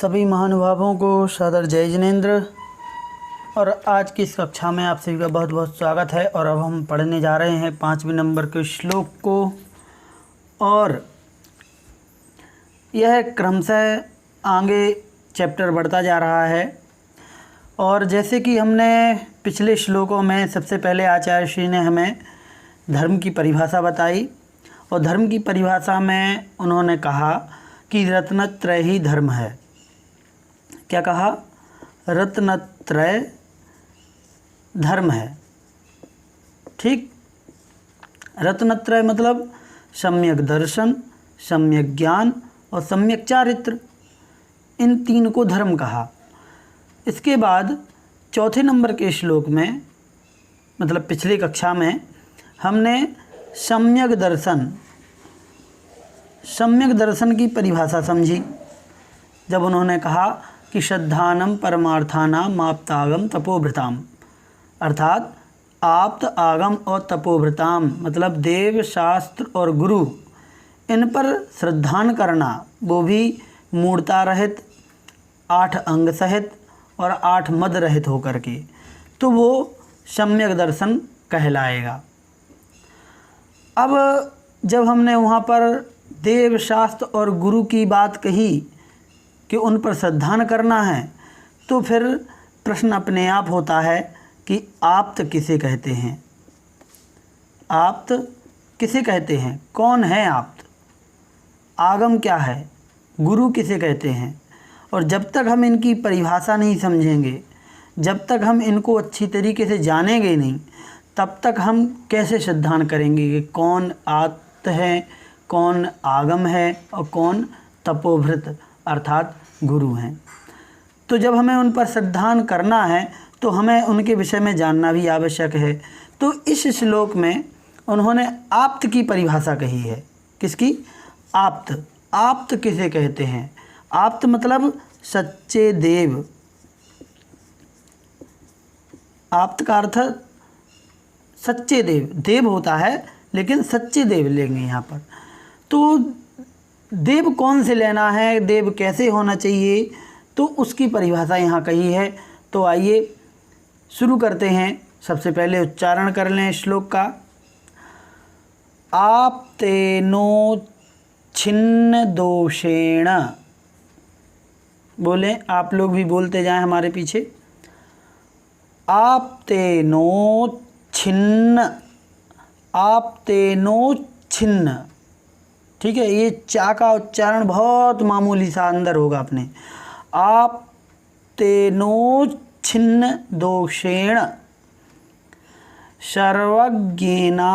सभी महानुभावों को सादर जय जिनेंद्र। और आज की इस कक्षा में आप सभी का बहुत बहुत स्वागत है। और अब हम पढ़ने जा रहे हैं 5वें नंबर के श्लोक को, और यह क्रमशः आगे चैप्टर बढ़ता जा रहा है। और जैसे कि हमने पिछले श्लोकों में सबसे पहले आचार्य श्री ने हमें धर्म की परिभाषा बताई, और धर्म की परिभाषा में उन्होंने कहा कि रत्नत्रय ही धर्म है। क्या कहा? रत्नत्रय धर्म है। ठीक, रत्नत्रय मतलब सम्यक दर्शन, सम्यक ज्ञान और सम्यक चारित्र, इन तीन को धर्म कहा। इसके बाद चौथे नंबर के श्लोक में, मतलब पिछली कक्षा में, हमने सम्यक दर्शन की परिभाषा समझी, जब उन्होंने कहा कि श्रद्धानम परमार्थानाम आप्तागम तपोभृताम, अर्थात आप्त, आगम और तपोभृताम मतलब देव, शास्त्र और गुरु, इन पर श्रद्धान करना, वो भी मूढ़ता रहित, 8 अंग सहित और 8 मद रहित होकर के, तो वो सम्यक दर्शन कहलाएगा। अब जब हमने वहाँ पर देव, शास्त्र और गुरु की बात कही कि उन पर श्रद्धान करना है, तो फिर प्रश्न अपने आप होता है कि आप्त किसे कहते हैं? आप्त किसे कहते हैं? कौन है आप्त? आगम क्या है? गुरु किसे कहते हैं? और जब तक हम इनकी परिभाषा नहीं समझेंगे, जब तक हम इनको अच्छी तरीके से जानेंगे नहीं, तब तक हम कैसे श्रद्धान करेंगे कि कौन आप्त है, कौन आगम है और कौन तपोभृत अर्थात गुरु हैं। तो जब हमें उन पर श्रद्धान करना है तो हमें उनके विषय में जानना भी आवश्यक है। तो इस श्लोक में उन्होंने आप्त की परिभाषा कही है। किसकी? आप्त। आप्त किसे कहते हैं? आप्त मतलब सच्चे देव। आप्त का अर्थ सच्चे देव। देव होता है लेकिन सच्चे देव लेंगे यहाँ पर। तो देव कौन से लेना है, देव कैसे होना चाहिए, तो उसकी परिभाषा यहाँ कही है। तो आइए शुरू करते हैं। सबसे पहले उच्चारण कर लें श्लोक का। आप्तेनो छिन्न दोषेण। बोलें, आप लोग भी बोलते जाएं हमारे पीछे। आप्तेनो छिन्न, आप्तेनो छिन्न। ठीक है, ये चा का उच्चारण बहुत मामूली सा अंदर होगा अपने। आप तेनो छिन्न दोषेण सर्वज्ञेना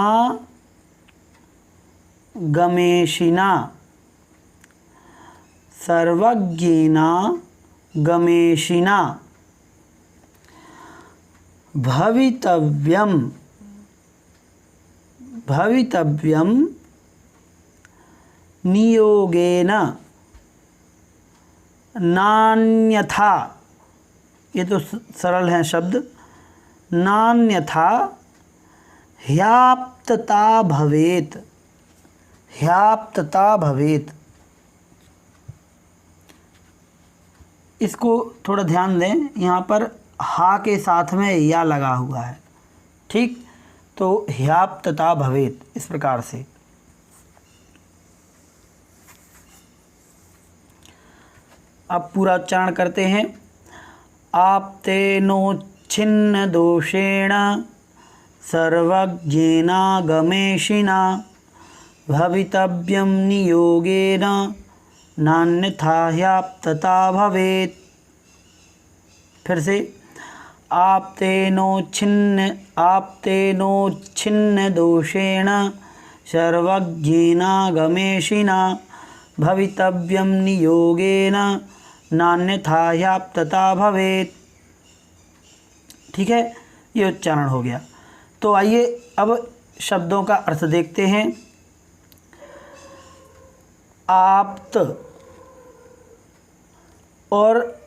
गमेशिना, सर्वज्ञेना गमेशिना भवितव्यम, भवितव्यम नियोगेन नान्यथा, ये तो सरल हैं शब्द, नान्यथा ह्याप्तता भवेत, ह्याप्तता भवेत। इसको थोड़ा ध्यान दें, यहाँ पर हा के साथ में या लगा हुआ है। ठीक, तो ह्याप्तता भवेत इस प्रकार से। अब पूरा उच्चारण करते हैं। आप्तेनो छिन्न दोषेण सर्वज्ञेना गमेशिना भवितव्यम नियोगेन नान्यथा ह्याप्तता भवेत्। फिर से आप्तेनो छिन्न दोषेण सर्वज्ञेना गमेशिना भवितव्यम नियोगेन नान्यथा ह्याप्तता भवेत्। ठीक है, ये उच्चारण हो गया। तो आइए अब शब्दों का अर्थ देखते हैं। आप्त, और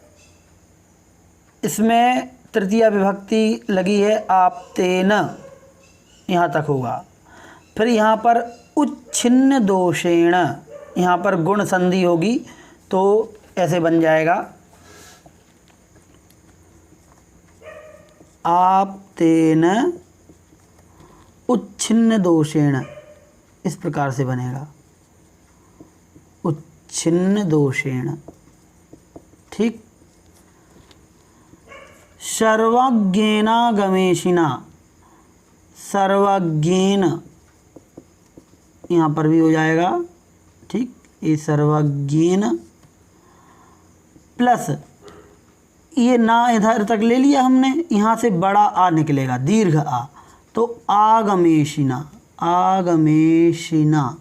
इसमें तृतीया विभक्ति लगी है, आप्तेन, यहाँ तक होगा। फिर यहाँ पर उच्छिन्न दोषेण, यहाँ पर गुण संधि होगी तो ऐसे बन जाएगा, आप्तेन उच्छिन्न दोषेण, इस प्रकार से बनेगा, उच्छिन्न दोषेण। ठीक। सर्वज्ञेन गमेशिना, सर्वज्ञेन यहाँ पर भी हो जाएगा। ठीक, ये सर्वज्ञेन प्लस ये ना इधर तक ले लिया हमने, यहाँ से बड़ा आ निकलेगा, दीर्घ आ, तो आगमेशिना, आगमेशिना।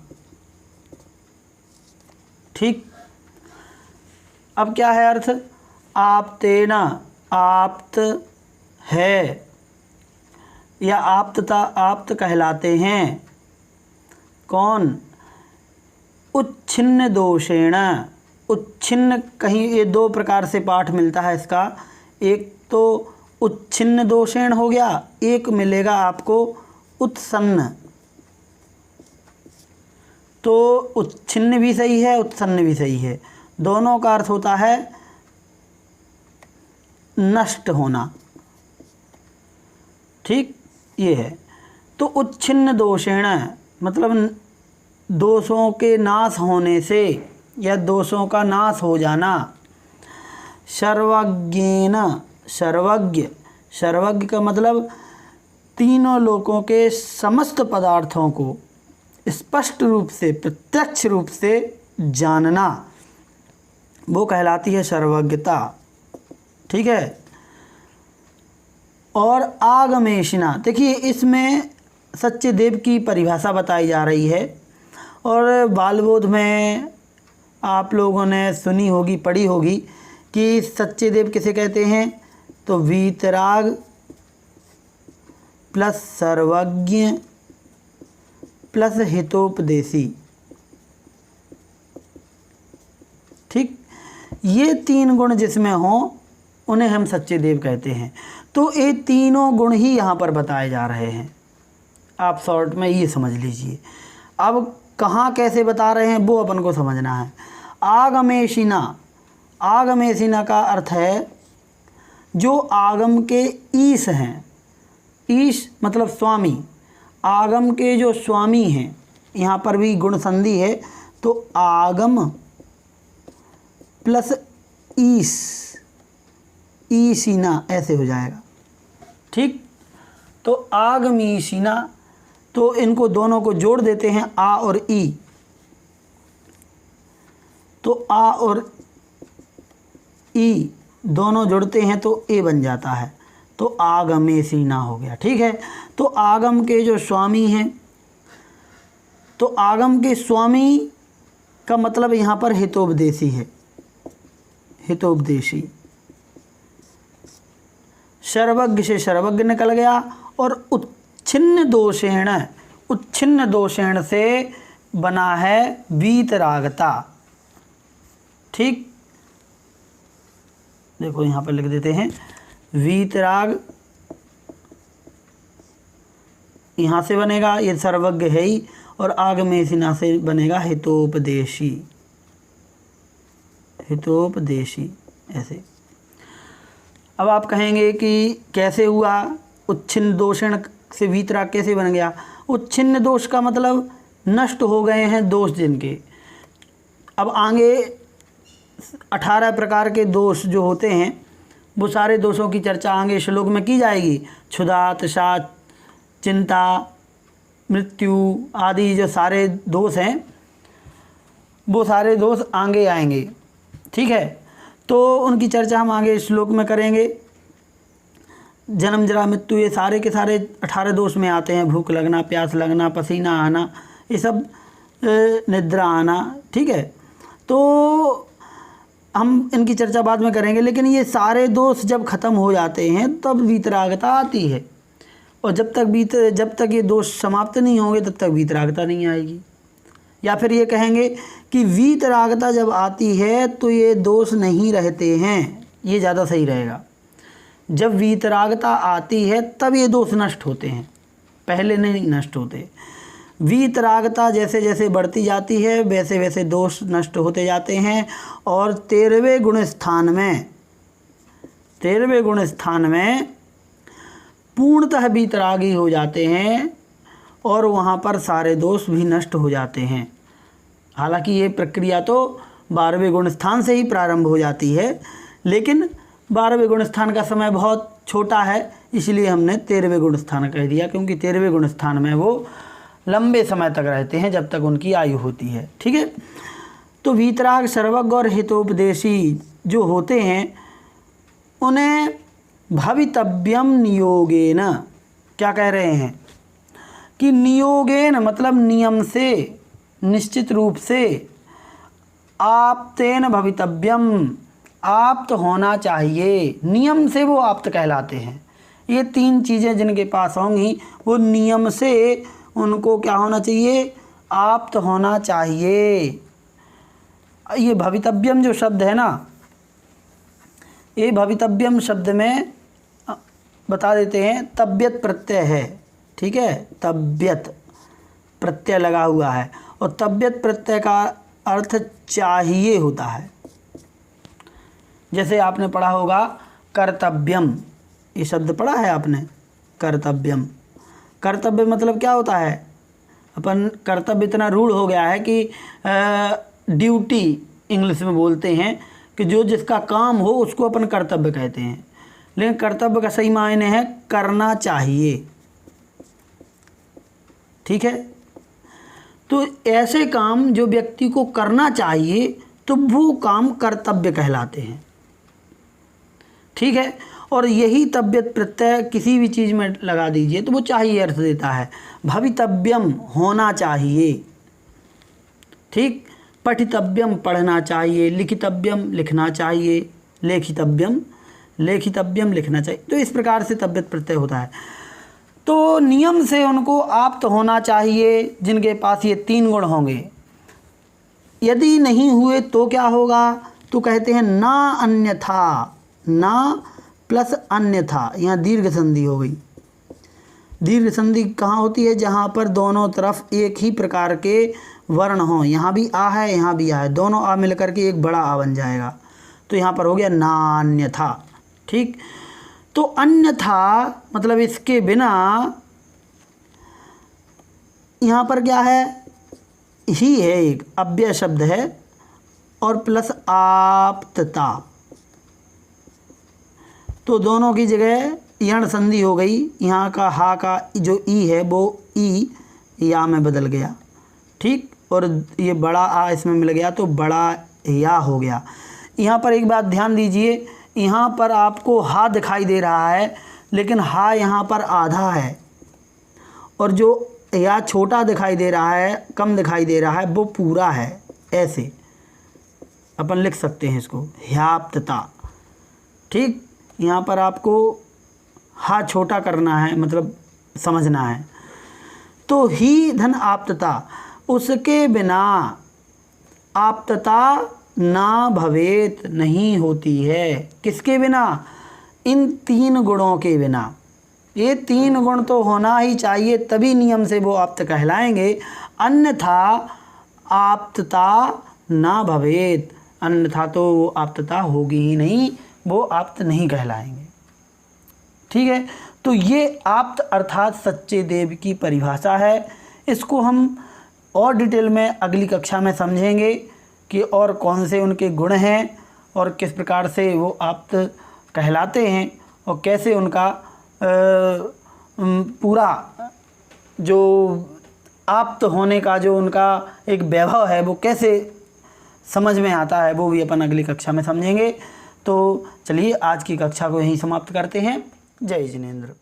ठीक। अब क्या है अर्थ, आप्तेना, आप्त है या आप्तता, आप्त कहलाते हैं। कौन, उच्छिन्न दोषेण, उच्छिन्न, कहीं ये दो प्रकार से पाठ मिलता है इसका, एक तो उच्छिन्न दोषेण हो गया, एक मिलेगा आपको उत्सन्न। तो उच्छिन्न भी सही है, उत्सन्न भी सही है, दोनों का अर्थ होता है नष्ट होना। ठीक, ये है। तो उच्छिन्न दोषेण मतलब दोषों के नाश होने से या दोषों का नाश हो जाना। सर्वज्ञेन, सर्वज्ञ, सर्वज्ञ का मतलब तीनों लोकों के समस्त पदार्थों को स्पष्ट रूप से, प्रत्यक्ष रूप से जानना, वो कहलाती है सर्वज्ञता। ठीक है। और आगमेशिना, देखिए इसमें सच्चे देव की परिभाषा बताई जा रही है, और बालबोध में आप लोगों ने सुनी होगी, पढ़ी होगी कि सच्चे देव किसे कहते हैं, तो वीतराग प्लस सर्वज्ञ प्लस हितोपदेशी। ठीक, ये तीन गुण जिसमें हों उन्हें हम सच्चे देव कहते हैं। तो ये तीनों गुण ही यहाँ पर बताए जा रहे हैं, आप शॉर्ट में ये समझ लीजिए। अब कहाँ कैसे बता रहे हैं वो अपन को समझना है। आगमेशिना, आगमेशिना का अर्थ है जो आगम के ईश हैं, ईश मतलब स्वामी, आगम के जो स्वामी हैं, यहाँ पर भी गुण संधि है, तो आगम प्लस ईश, ईशिना ऐसे हो जाएगा। ठीक, तो आगमीशिना, तो इनको दोनों को जोड़ देते हैं, आ और ई, तो आ और ई दोनों जुड़ते हैं तो ए बन जाता है, तो आगमेशिना हो गया। ठीक है। तो आगम के जो स्वामी हैं, तो आगम के स्वामी का मतलब यहाँ पर हितोपदेशी है, हितोपदेशी। सर्वज्ञ से सर्वज्ञ निकल गया, और उच्छिन्न दोषेण, उच्छिन्न दोषेण से बना है वीतरागता। ठीक, देखो यहाँ पर लिख देते हैं वीतराग, यहाँ से बनेगा, ये सर्वज्ञ है ही, और आगमेशिना से बनेगा हितोपदेशी, हितोपदेशी ऐसे। अब आप कहेंगे कि कैसे हुआ, उच्छिन्न दोषण से वीतराग कैसे बन गया। उच्छिन्न दोष का मतलब नष्ट हो गए हैं दोष जिनके। अब आगे 18 प्रकार के दोष जो होते हैं, वो सारे दोषों की चर्चा आगे श्लोक में की जाएगी। क्षुधा, तृषा, चिंता, मृत्यु आदि जो सारे दोष हैं, वो सारे दोष आगे आएंगे। ठीक है, तो उनकी चर्चा हम आगे श्लोक में करेंगे। जन्म, जरा, मृत्यु, ये सारे के सारे 18 दोष में आते हैं। भूख लगना, प्यास लगना, पसीना आना, ये सब, निद्रा आना। ठीक है, तो हम इनकी चर्चा बाद में करेंगे, लेकिन ये सारे दोष जब ख़त्म हो जाते हैं तब वीतरागता आती है, और जब तक ये दोष समाप्त नहीं होंगे तब तक वीतरागता नहीं आएगी। या फिर ये कहेंगे कि वीतरागता जब आती है तो ये दोष नहीं रहते हैं, ये ज़्यादा सही रहेगा। जब वीतरागता आती है तब ये दोष नष्ट होते हैं, पहले नहीं नष्ट होते। वीतरागता जैसे जैसे बढ़ती जाती है वैसे वैसे दोष नष्ट होते जाते हैं और 13वें गुण स्थान में पूर्णतः वीतरागी हो जाते हैं और वहाँ पर सारे दोष भी नष्ट हो जाते हैं। हालांकि ये प्रक्रिया तो 12वें गुण स्थान से ही प्रारंभ हो जाती है, लेकिन 12वें गुण स्थान का समय बहुत छोटा है, इसलिए हमने 13वें गुण स्थान कह दिया, क्योंकि 13वें गुण स्थान में वो लंबे समय तक रहते हैं जब तक उनकी आयु होती है। ठीक है, तो वीतराग, सर्वज्ञ और हितोपदेशी जो होते हैं उन्हें भवितव्यम नियोगेन, क्या कह रहे हैं कि नियोगेन मतलब नियम से, निश्चित रूप से, आप्तेन भवितव्यम आप्त होना चाहिए, नियम से वो आप्त कहलाते हैं। ये 3 चीज़ें जिनके पास होंगी वो नियम से उनको क्या होना चाहिए, आप्त होना चाहिए। ये भवितव्यम जो शब्द है ना, ये भवितव्यम शब्द में बता देते हैं तब्यत प्रत्यय है। ठीक है, तब्यत प्रत्यय लगा हुआ है और तब्यत प्रत्यय का अर्थ चाहिए होता है। जैसे आपने पढ़ा होगा कर्तव्यम, ये शब्द पढ़ा है आपने, कर्तव्यम। कर्तव्य मतलब क्या होता है, अपन कर्तव्य इतना रूढ़ हो गया है कि ड्यूटी इंग्लिश में बोलते हैं कि जो जिसका काम हो उसको अपन कर्तव्य कहते हैं, लेकिन कर्तव्य का सही मायने है करना चाहिए। ठीक है, तो ऐसे काम जो व्यक्ति को करना चाहिए तो वो काम कर्तव्य कहलाते हैं। ठीक है, और यही तब्यत प्रत्यय किसी भी चीज़ में लगा दीजिए तो वो चाहिए अर्थ देता है। भवितव्यम होना चाहिए, ठीक, पठितव्यम पढ़ना चाहिए, लिखितव्यम लिखना चाहिए, लेखितव्यम लिखना चाहिए। तो इस प्रकार से तब्यत प्रत्यय होता है। तो नियम से उनको आप्त होना चाहिए जिनके पास ये 3 गुण होंगे। यदि नहीं हुए तो क्या होगा, तो कहते हैं ना अन्यथा, ना प्लस अन्यथा, यहाँ दीर्घ संधि हो गई। दीर्घ संधि कहाँ होती है, जहाँ पर दोनों तरफ एक ही प्रकार के वर्ण हों। यहाँ भी आ है, यहाँ भी आ है, दोनों आ मिलकर के एक बड़ा आ बन जाएगा, तो यहाँ पर हो गया नान्यथा। ठीक, तो अन्यथा मतलब इसके बिना, यहाँ पर क्या है, ही है, एक अव्यय शब्द है और प्लस आप्तता, तो दोनों की जगह यण संधि हो गई। यहाँ का हा का जो ई है वो ई या में बदल गया। ठीक, और ये बड़ा आ इसमें मिल गया तो बड़ा या हो गया। यहाँ पर एक बात ध्यान दीजिए, यहाँ पर आपको हा दिखाई दे रहा है लेकिन हा यहाँ पर आधा है, और जो या छोटा दिखाई दे रहा है, कम दिखाई दे रहा है, वो पूरा है। ऐसे अपन लिख सकते हैं इसको, ह्याप्तता। ठीक, यहाँ पर आपको हा छोटा करना है, मतलब समझना है। तो ही धन आप्तता, उसके बिना आप्तता ना भवेत, नहीं होती है। किसके बिना, इन 3 गुणों के बिना। ये 3 गुण तो होना ही चाहिए, तभी नियम से वो आप्त कहलाएंगे, अन्यथा आप्तता ना भवेत, अन्यथा तो वो आप्तता होगी ही नहीं, वो आप्त नहीं कहलाएंगे। ठीक है, तो ये आप्त अर्थात सच्चे देव की परिभाषा है। इसको हम और डिटेल में अगली कक्षा में समझेंगे कि और कौन से उनके गुण हैं और किस प्रकार से वो आप्त कहलाते हैं और कैसे उनका पूरा जो आप्त होने का जो उनका एक वैभव है वो कैसे समझ में आता है, वो भी अपन अगली कक्षा में समझेंगे। तो चलिए आज की कक्षा को यहीं समाप्त करते हैं। जय जिनेंद्र।